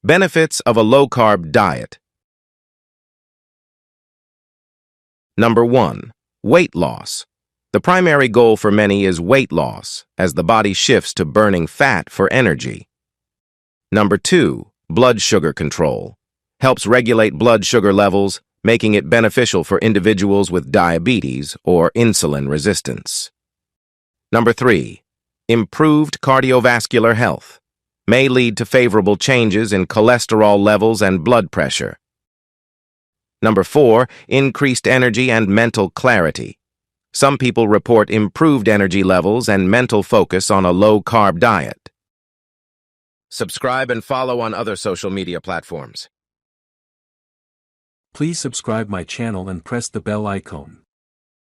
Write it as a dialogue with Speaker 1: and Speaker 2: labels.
Speaker 1: Benefits of a low-carb diet. Number 1. Weight loss. The primary goal for many is weight loss, as the body shifts to burning fat for energy. Number 2. Blood sugar control. Helps regulate blood sugar levels, making it beneficial for individuals with diabetes or insulin resistance. Number 3. Improved cardiovascular health. May lead to favorable changes in cholesterol levels and blood pressure. Number 4. Increased energy and mental clarity. Some people report improved energy levels and mental focus on a low-carb diet. Subscribe and follow on other social media platforms.
Speaker 2: Please subscribe my channel and press the bell icon.